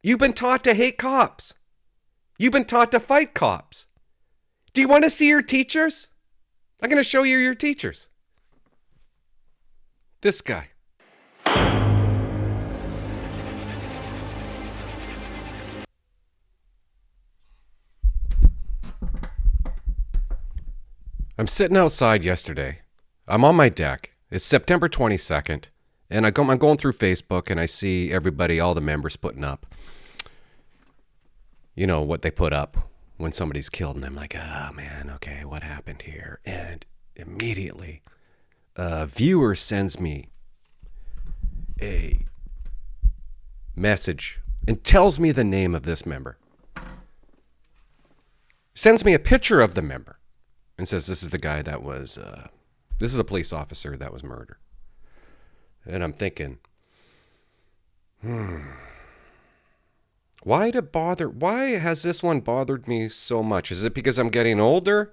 You've been taught to hate cops. You've been taught to fight cops. Do you want to see your teachers? I'm going to show you your teachers. This guy. I'm sitting outside yesterday. I'm on my deck. It's September 22nd. And I'm going through Facebook and I see everybody, all the members putting up, you know, what they put up when somebody's killed. And I'm like, oh man, okay, what happened here? And immediately a viewer sends me a message and tells me the name of this member. Sends me a picture of the member and says, this is the guy that was, this is the police officer that was murdered. And I'm thinking, why has this one bothered me so much? Is it because I'm getting older?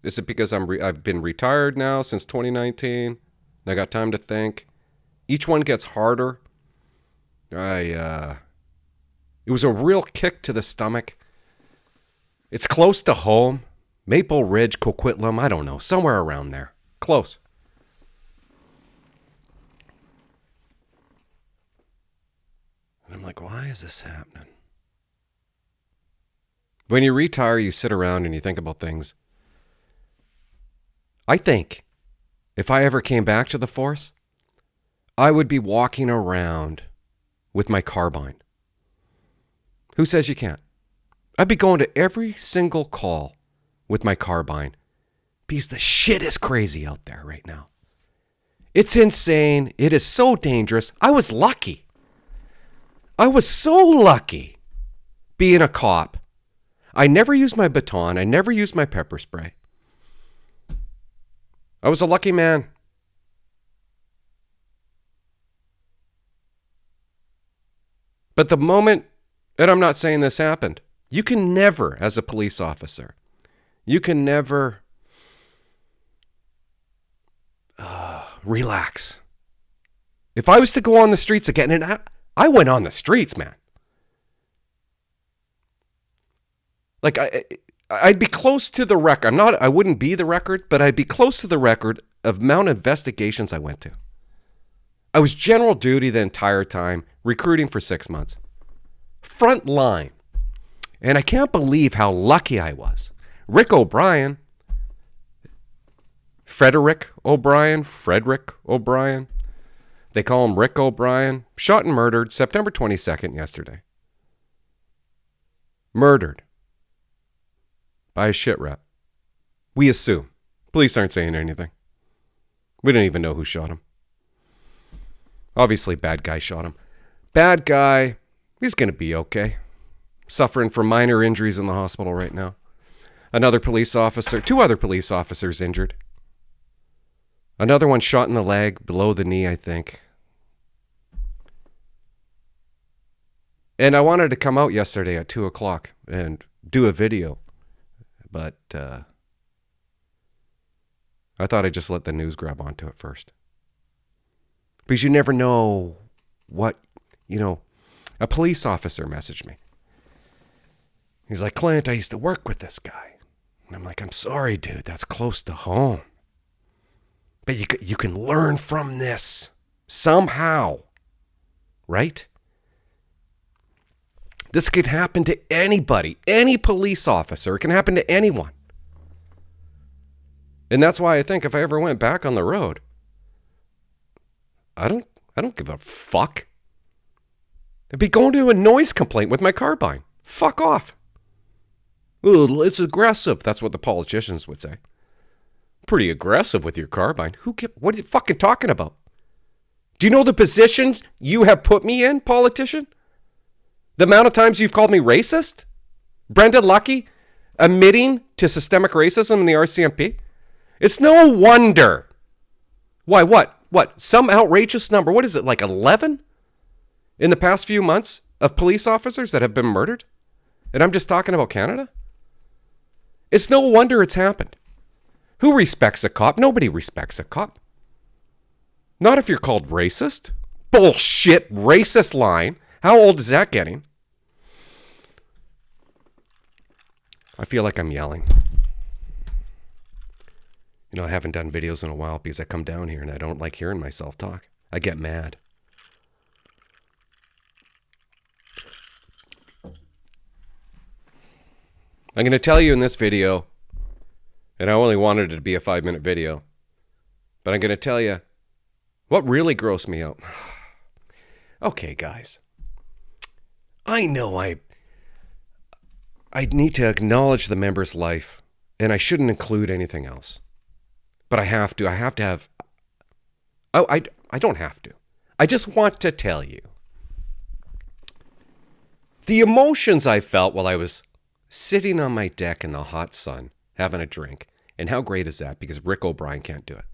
Is it because I've been retired now since 2019? And I got time to think. Each one gets harder. It was a real kick to the stomach. It's close to home. Maple Ridge, Coquitlam, I don't know, somewhere around there. Close. And I'm like, why is this happening? When you retire, you sit around and you think about things. I think if I ever came back to the force, I would be walking around with my carbine. Who says you can't? I'd be going to every single call with my carbine because the shit is crazy out there right now. It's insane. It is so dangerous. I was lucky. I was so lucky being a cop. I never used my baton. I never used my pepper spray. I was a lucky man. But the moment, and I'm not saying this happened, you can never, as a police officer, you can never relax. If I was to go on the streets again, and I went on the streets, man. Like, I'd be close to the record. I wouldn't be the record, but I'd be close to the record of amount of investigations I went to. I was general duty the entire time, recruiting for 6 months. Front line. And I can't believe how lucky I was. Rick O'Brien, Frederick O'Brien, they call him Rick O'Brien, shot and murdered September 22nd yesterday. Murdered by a shit rep. We assume. Police aren't saying anything. We don't even know who shot him. Obviously, bad guy shot him. Bad guy, he's going to be okay. Suffering from minor injuries in the hospital right now. Another police officer, 2 other police officers injured. Another one shot in the leg, below the knee, I think. And I wanted to come out yesterday at 2 o'clock and do a video. But I thought I'd just let the news grab onto it first. Because you never know what, a police officer messaged me. He's like, Clint, I used to work with this guy. And I'm like, I'm sorry, dude, that's close to home. But you can learn from this somehow, right? This could happen to anybody, any police officer. It can happen to anyone. And that's why I think if I ever went back on the road, I don't give a fuck. I'd be going to a noise complaint with my carbine. Fuck off. Well, it's aggressive. That's what the politicians would say. Pretty aggressive with your carbine. What are you fucking talking about? Do you know the position you have put me in, politician? The amount of times you've called me racist? Brenda Lucky admitting to systemic racism in the RCMP? It's no wonder. Why, what? Some outrageous number. What is it, like 11? In the past few months of police officers that have been murdered? And I'm just talking about Canada? It's no wonder it's happened. Who respects a cop? Nobody respects a cop. Not if you're called racist. Bullshit racist line. How old is that getting? I feel like I'm yelling. You know, I haven't done videos in a while because I come down here and I don't like hearing myself talk. I get mad. I'm going to tell you in this video, and I only wanted it to be a 5-minute video, but I'm going to tell you what really grossed me out. Okay, guys. I know I need to acknowledge the member's life, and I shouldn't include anything else. But I have to. I have to have... Oh, I don't have to. I just want to tell you. The emotions I felt while I was sitting on my deck in the hot sun, having a drink. And how great is that? Because Rick O'Brien can't do it.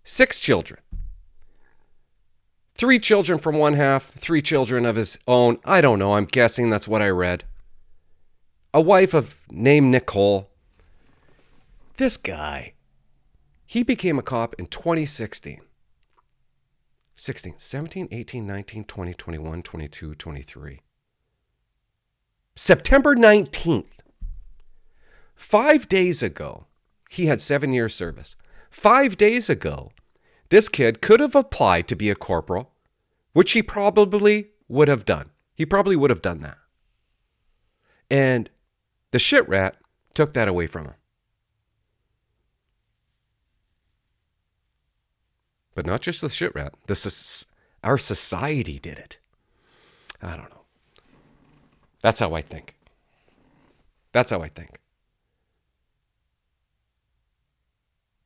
6 children. 3 children from one half, 3 children of his own. I don't know. I'm guessing that's what I read. A wife named Nicole. This guy, he became a cop in 2016. 17, 18, 19, 20, 21, 22, 23. September 19th. 5 days ago, he had 7 years service. 5 days ago, this kid could have applied to be a corporal, which he probably would have done. He probably would have done that. And the shit rat took that away from him. But not just the shit rat. Our society did it. I don't know. That's how I think. That's how I think.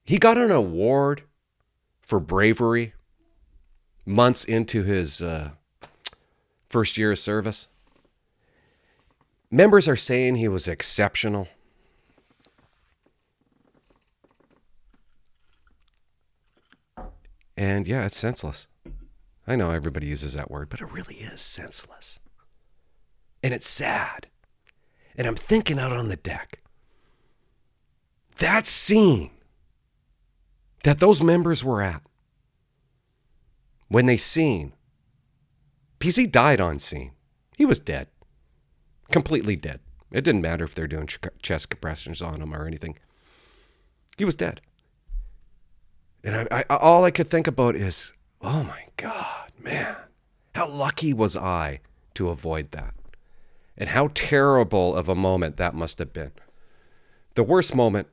He got an award for bravery months into his first year of service. Members are saying he was exceptional. And yeah, it's senseless. I know everybody uses that word, but it really is senseless. And it's sad. And I'm thinking out on the deck. That scene that those members were at, when they seen, because he died on scene. He was dead. Completely dead. It didn't matter if they're doing chest compressions on him or anything. He was dead. And I all I could think about is, oh my God, man, how lucky was I to avoid that? And how terrible of a moment that must have been. The worst moment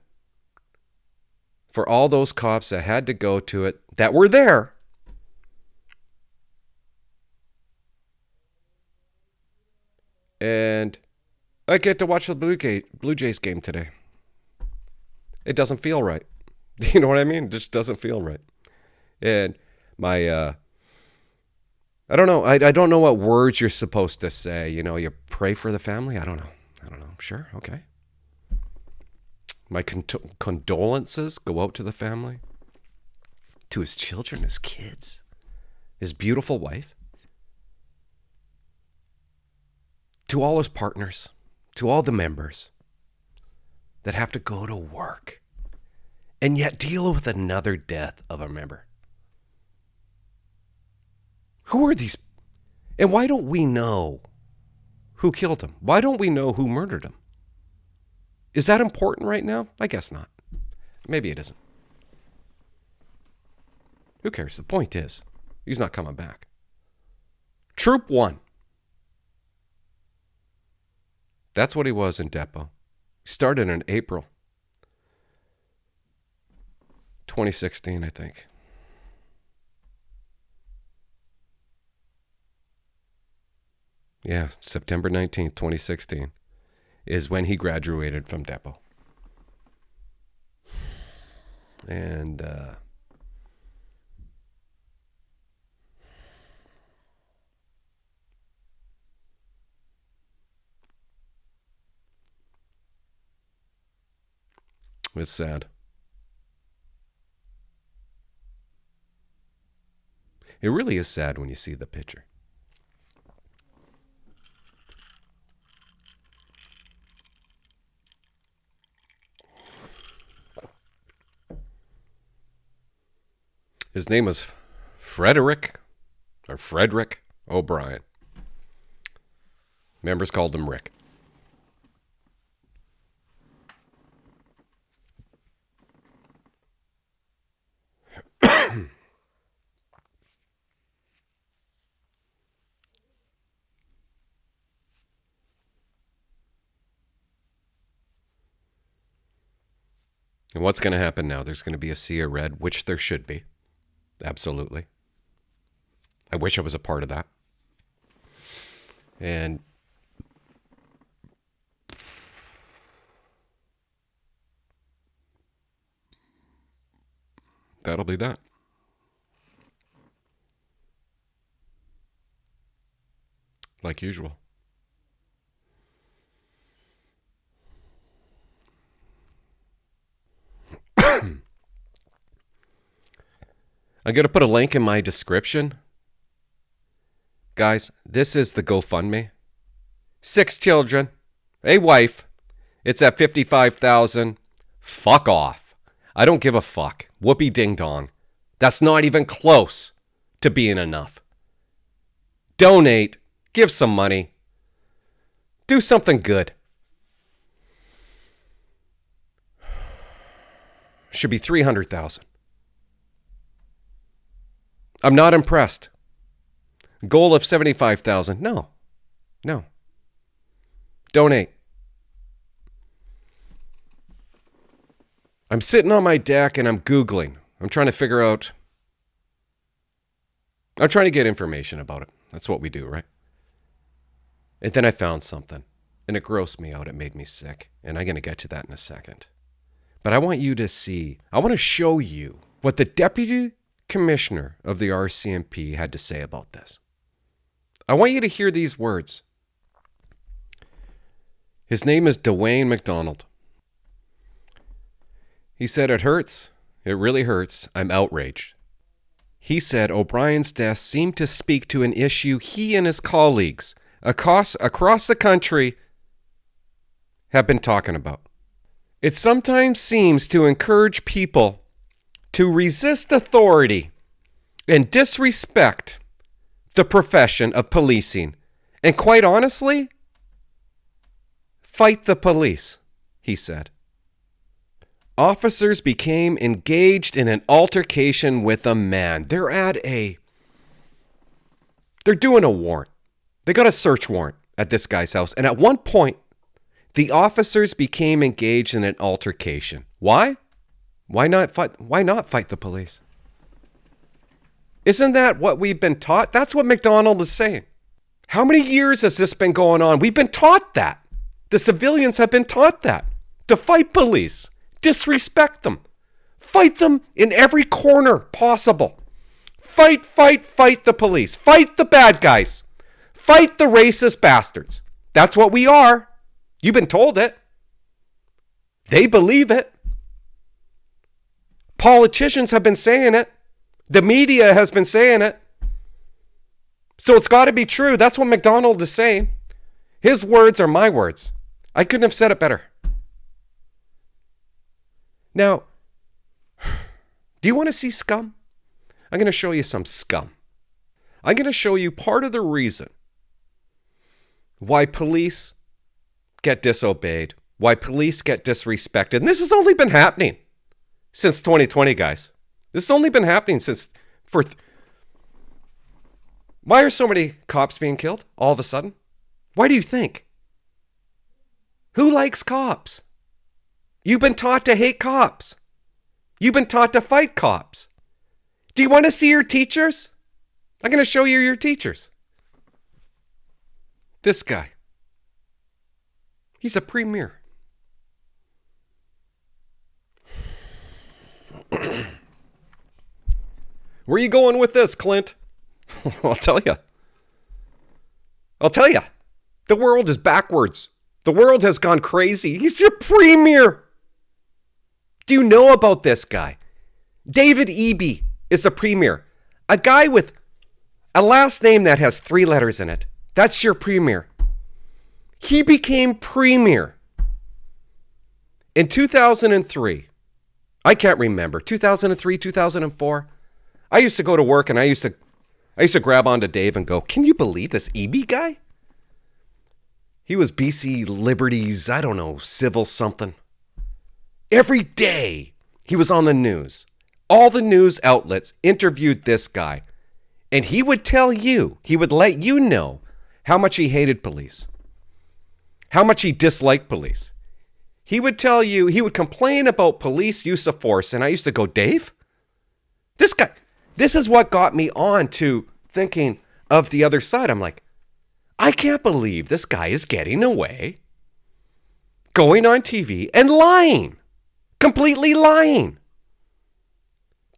for all those cops that had to go to it, that were there. And I get to watch the Blue Jays game today. It doesn't feel right. You know what I mean? It just doesn't feel right. And my, I don't know. I don't know what words you're supposed to say. You know, you pray for the family. I don't know. Sure. Okay. My condolences go out to the family, to his children, his kids, his beautiful wife, to all his partners, to all the members that have to go to work and yet deal with another death of a member. Who are these? And why don't we know who killed him? Why don't we know who murdered him? Is that important right now? I guess not. Maybe it isn't. Who cares? The point is, he's not coming back. Troop 1. That's what he was in Depot. He started in April 2016, I think. Yeah, September 19th, 2016 is when he graduated from Depot. And it's sad. It really is sad when you see the picture. His name was Frederick O'Brien. Members called him Rick. And what's going to happen now? There's going to be a sea of red, which there should be. Absolutely. I wish I was a part of that. And that'll be that. Like usual. I'm going to put a link in my description. Guys, this is the GoFundMe. 6 children, a wife. It's at $55,000. Fuck off. I don't give a fuck. Whoopee ding dong. That's not even close to being enough. Donate. Give some money. Do something good. Should be $300,000. I'm not impressed. Goal of $75,000. No. Donate. I'm sitting on my deck and I'm Googling. I'm trying to figure out. I'm trying to get information about it. That's what we do, right? And then I found something. And it grossed me out. It made me sick. And I'm going to get to that in a second. But I want you to see. I want to show you what the Deputy Commissioner of the RCMP had to say about this. I want you to hear these words. His name is Dwayne McDonald. He said, "It hurts. It really hurts. I'm outraged." He said O'Brien's death seemed to speak to an issue he and his colleagues across the country have been talking about. It sometimes seems to encourage people to resist authority and disrespect the profession of policing. And quite honestly, fight the police, he said. Officers became engaged in an altercation with a man. They're doing a warrant. They got a search warrant at this guy's house. And at one point, the officers became engaged in an altercation. Why? Why not fight the police? Isn't that what we've been taught? That's what McDonald is saying. How many years has this been going on? We've been taught that. The civilians have been taught that. To fight police. Disrespect them. Fight them in every corner possible. Fight the police. Fight the bad guys. Fight the racist bastards. That's what we are. You've been told it. They believe it. Politicians have been saying it. The media has been saying it. So it's got to be true. That's what McDonald is saying. His words are my words. I couldn't have said it better. Now, do you want to see scum? I'm going to show you some scum. I'm going to show you part of the reason why police get disobeyed, why police get disrespected. And this has only been happening since 2020, guys. This has only been happening Why are so many cops being killed all of a sudden? Why do you think? Who likes cops? You've been taught to hate cops. You've been taught to fight cops. Do you want to see your teachers? I'm going to show you your teachers. This guy. He's a premier. Where are you going with this, Clint? I'll tell you. The world is backwards. The world has gone crazy. He's your premier. Do you know about this guy? David Ebby is the premier. A guy with a last name that has 3 letters in it. That's your premier. He became premier in 2003. I can't remember. 2003, 2004. I used to go to work and I used to grab onto Dave and go, "Can you believe this Ebby guy? He was BC Liberties, I don't know, civil something." Every day he was on the news. All the news outlets interviewed this guy. And he would tell you, he would let you know how much he hated police. How much he disliked police. He would tell you, he would complain about police use of force. And I used to go, Dave, this guy, this is what got me on to thinking of the other side. I'm like, I can't believe this guy is getting away, going on TV and lying, completely lying,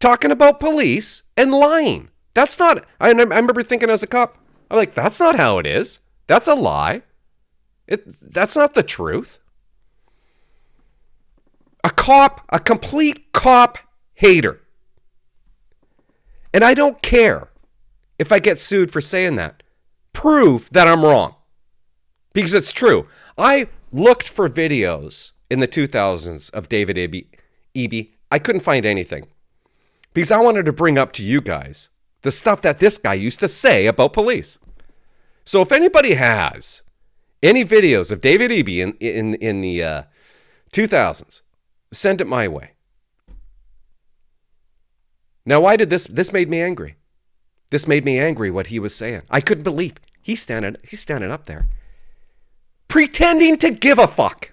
talking about police and lying. That's not, I remember thinking as a cop, I'm like, that's not how it is. That's a lie. That's not the truth. A complete cop hater. And I don't care if I get sued for saying that. Prove that I'm wrong. Because it's true. I looked for videos in the 2000s of David Ebby. I couldn't find anything. Because I wanted to bring up to you guys the stuff that this guy used to say about police. So if anybody has any videos of David Ebby in the 2000s, send it my way. Now, why did this made me angry? This made me angry what he was saying. I couldn't believe he's standing up there pretending to give a fuck.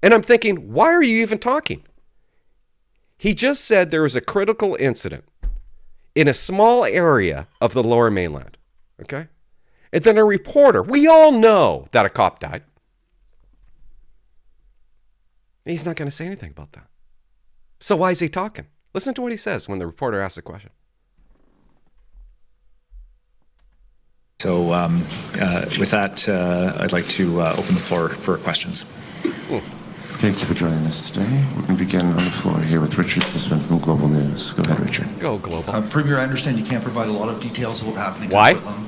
And I'm thinking, why are you even talking? He just said there was a critical incident in a small area of the Lower Mainland. Okay? And then a reporter, we all know that a cop died. He's not going to say anything about that. So why is he talking? Listen to what he says when the reporter asks the question. So with that, I'd like to open the floor for questions. Thank you for joining us today. We're going to begin on the floor here with Richard Sisman from Global News. Go ahead, Richard. Go, Global. Premier, I understand you can't provide a lot of details of what happened in Why? Coquitlam.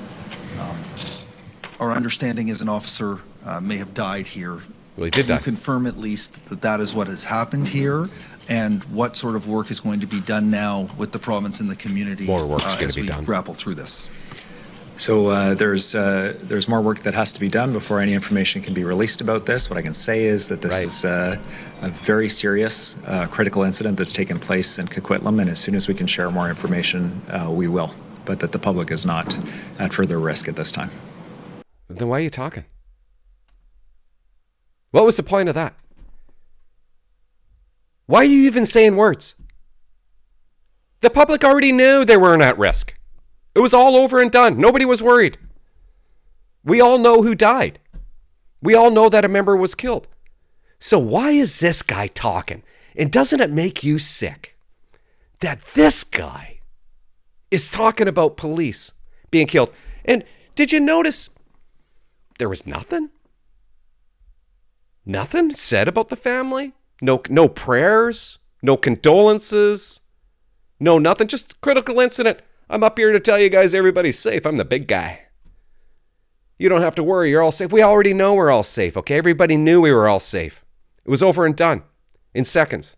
Our understanding is an officer may have died here. Well, he did die. Can you confirm at least that that is what has happened here, and what sort of work is going to be done now with the province and the community More work's going as to be we done. grapple through this? So there's more work that has to be done before any information can be released about this. What I can say is that this is a very serious, critical incident that's taken place in Coquitlam, and as soon as we can share more information, we will. But that the public is not at further risk at this time. Then why are you talking? What was the point of that? Why are you even saying words? The public already knew they weren't at risk. It was all over and done. Nobody was worried. We all know who died. We all know that a member was killed. So why is this guy talking? And doesn't it make you sick that this guy is talking about police being killed? And did you notice there was nothing? Nothing said about the family? No prayers? No condolences? No nothing? Just critical incident. I'm up here to tell you guys everybody's safe. I'm the big guy. You don't have to worry. You're all safe. We already know we're all safe, okay? Everybody knew we were all safe. It was over and done in seconds.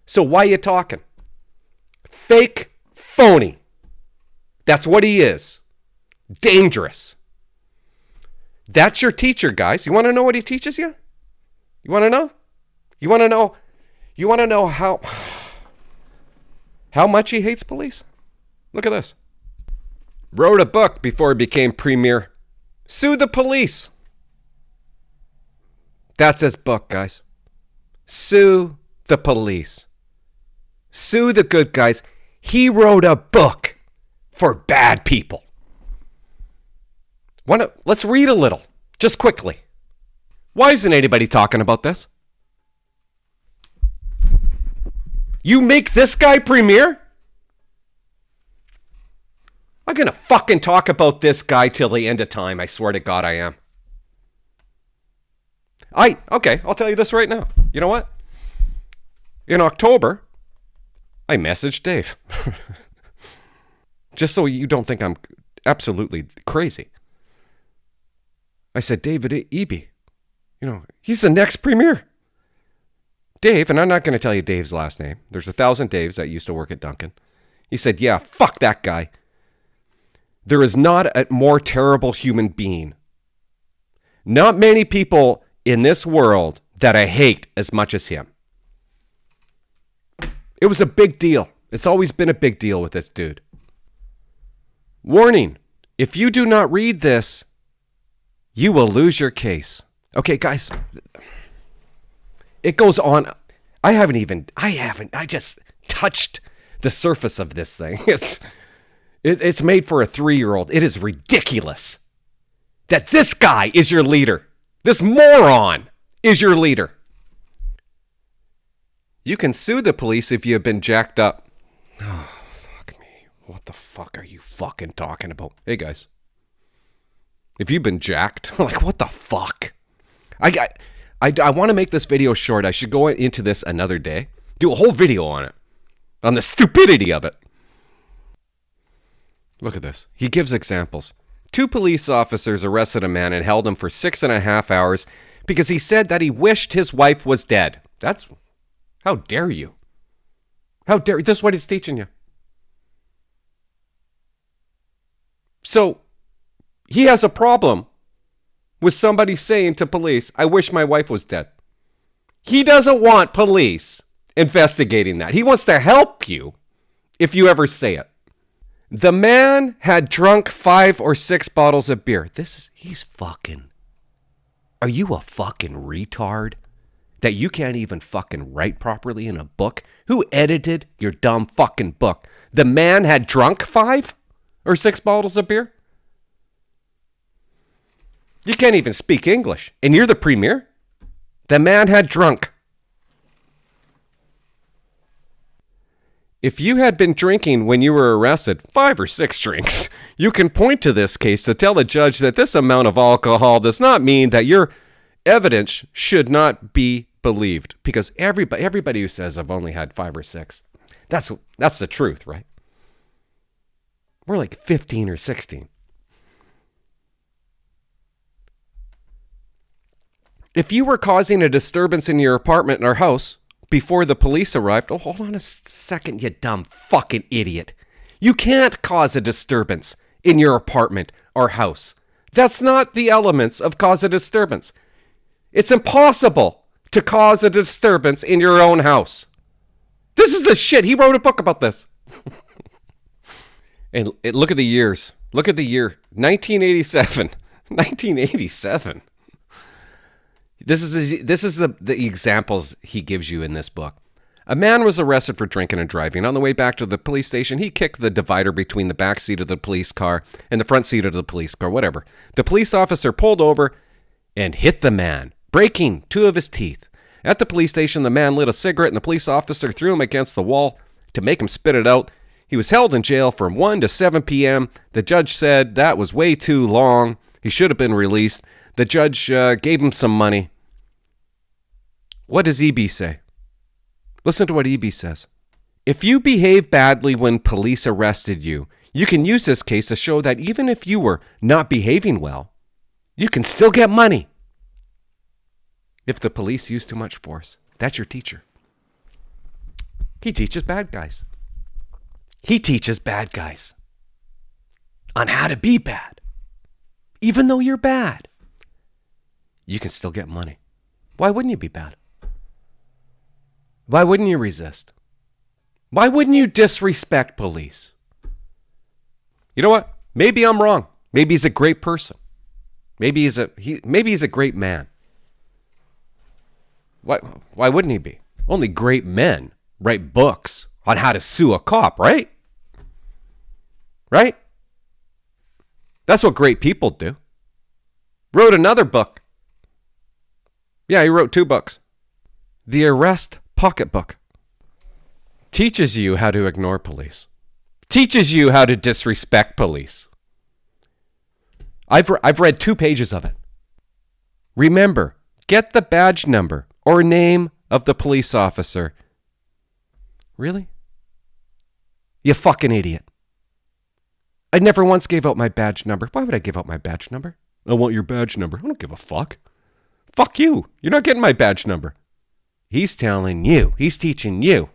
So why are you talking? Fake, phony. That's what he is. Dangerous. That's your teacher, guys. You want to know what he teaches you? You want to know? You want to know? You want to know how much he hates police? Look at this. Wrote a book before he became premier. Sue the police. That's his book, guys. Sue the police. Sue the good guys. He wrote a book for bad people. Let's read a little, just quickly. Why isn't anybody talking about this? You make this guy premier? I'm going to fucking talk about this guy till the end of time. I swear to God I am. Okay, I'll tell you this right now. You know what? In October, I messaged Dave. Just so you don't think I'm absolutely crazy. I said, David Ebby, he's the next premier. Dave, and I'm not going to tell you Dave's last name. There's 1,000 Daves that used to work at Duncan. He said, yeah, fuck that guy. There is not a more terrible human being. Not many people in this world that I hate as much as him. It was a big deal. It's always been a big deal with this dude. Warning, if you do not read this, you will lose your case. Okay, guys. It goes on. I just touched the surface of this thing. It's made for a 3-year-old. It is ridiculous that this guy is your leader. This moron is your leader. You can sue the police if you have been jacked up. Oh, fuck me. What the fuck are you fucking talking about? Hey, guys. If you've been jacked, like, what the fuck? I want to make this video short. I should go into this another day. Do a whole video on it. On the stupidity of it. Look at this. He gives examples. 2 police officers arrested a man and held him for 6.5 hours because he said that he wished his wife was dead. That's... How dare you? How dare you? This is what he's teaching you. So, he has a problem with somebody saying to police, I wish my wife was dead. He doesn't want police investigating that. He wants to help you if you ever say it. The man had drunk 5 or 6 bottles of beer. He's fucking... Are you a fucking retard? That you can't even fucking write properly in a book? Who edited your dumb fucking book? The man had drunk 5 or 6 bottles of beer? You can't even speak English. And you're the premier? The man had drunk. If you had been drinking when you were arrested, 5 or 6 drinks, you can point to this case to tell a judge that this amount of alcohol does not mean that your evidence should not be believed. Because everybody who says I've only had 5 or 6, that's the truth, right? We're like 15 or 16. If you were causing a disturbance in your apartment or house before the police arrived, oh, hold on a second, you dumb fucking idiot. You can't cause a disturbance in your apartment or house. That's not the elements of cause a disturbance. It's impossible to cause a disturbance in your own house. This is the shit. He wrote a book about this. And look at the years. Look at the year. 1987. 1987. This is the examples he gives you in this book. A man was arrested for drinking and driving. On the way back to the police station, he kicked the divider between the back seat of the police car and the front seat of the police car, whatever. The police officer pulled over and hit the man, breaking 2 of his teeth. At the police station, the man lit a cigarette and the police officer threw him against the wall to make him spit it out. He was held in jail from 1 to 7 p.m. The judge said that was way too long. He should have been released. The judge gave him some money. What does Ebby say? Listen to what Ebby says. If you behave badly when police arrested you, you can use this case to show that even if you were not behaving well, you can still get money. If the police use too much force, that's your teacher. He teaches bad guys. He teaches bad guys on how to be bad. Even though you're bad, you can still get money. Why wouldn't you be bad? Why wouldn't you resist? Why wouldn't you disrespect police? You know what? Maybe I'm wrong. Maybe he's a great person. Maybe he's a great man. Why wouldn't he be? Only great men write books on how to sue a cop, right? Right? That's what great people do. Wrote another book. Yeah, he wrote 2 books. The Arrest Pocketbook. Teaches you how to ignore police. Teaches you how to disrespect police. I've read 2 pages of it. Remember, get the badge number or name of the police officer. Really? You fucking idiot. I never once gave out my badge number. Why would I give out my badge number? I want your badge number. I don't give a fuck. Fuck you. You're not getting my badge number. He's telling you, he's teaching you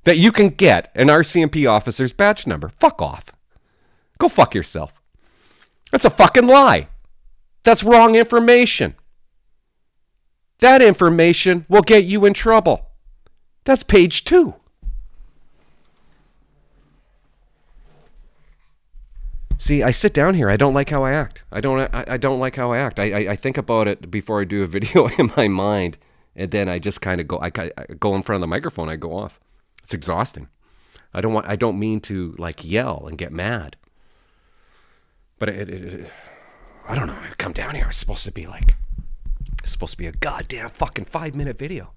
that you can get an RCMP officer's badge number. Fuck off. Go fuck yourself. That's a fucking lie. That's wrong information. That information will get you in trouble. That's page 2. See, I sit down here. I don't like how I act. I don't like how I act. I think about it before I do a video in my mind. And then I just kind of go, I go in front of the microphone, I go off. It's exhausting. I don't mean to like yell and get mad. But I don't know. I come down here. It's supposed to be a goddamn fucking 5-minute video.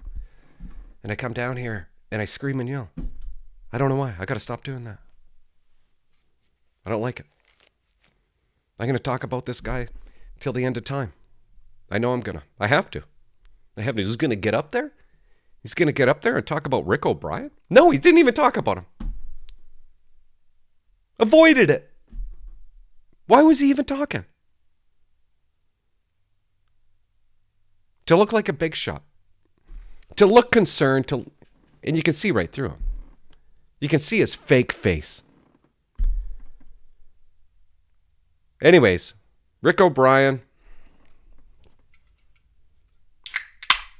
And I come down here and I scream and yell. I don't know why. I got to stop doing that. I don't like it. I'm going to talk about this guy till the end of time. I know I'm going to. I have to. He's going to get up there? He's going to get up there and talk about Rick O'Brien? No, he didn't even talk about him. Avoided it. Why was he even talking? To look like a big shot. To look concerned. And you can see right through him. You can see his fake face. Anyways, Rick O'Brien.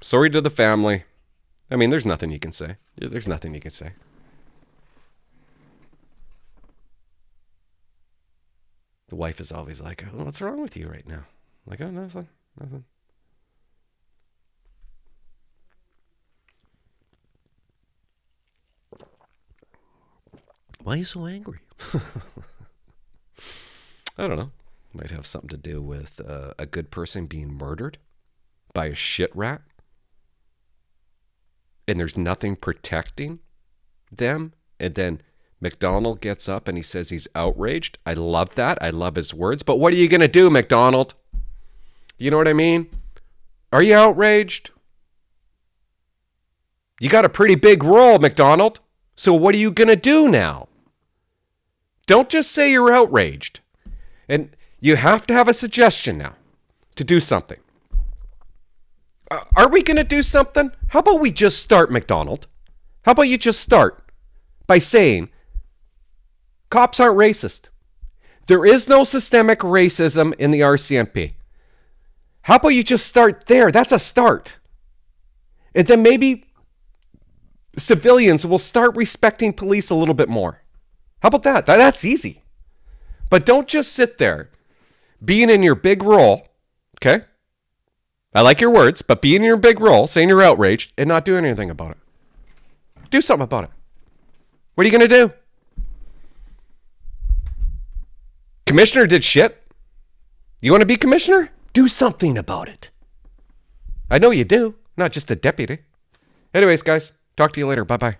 Sorry to the family. I mean, there's nothing you can say. There's nothing you can say. The wife is always like, oh, what's wrong with you right now? I'm like, oh, nothing. Why are you so angry? I don't know. Might have something to do with a good person being murdered by a shit rat. And there's nothing protecting them. And then McDonald gets up and he says he's outraged. I love that. I love his words. But what are you going to do, McDonald? You know what I mean? Are you outraged? You got a pretty big role, McDonald. So what are you going to do now? Don't just say you're outraged. And you have to have a suggestion now to do something. Are we going to do something? How about we just start, McDonald? How about you just start by saying, cops aren't racist. There is no systemic racism in the RCMP. How about you just start there? That's a start. And then maybe civilians will start respecting police a little bit more. How about that? That's easy. But don't just sit there being in your big role, okay? I like your words, but being in your big role, saying you're outraged, and not doing anything about it. Do something about it. What are you going to do? Commissioner did shit. You want to be commissioner? Do something about it. I know you do, not just a deputy. Anyways, guys, talk to you later. Bye-bye.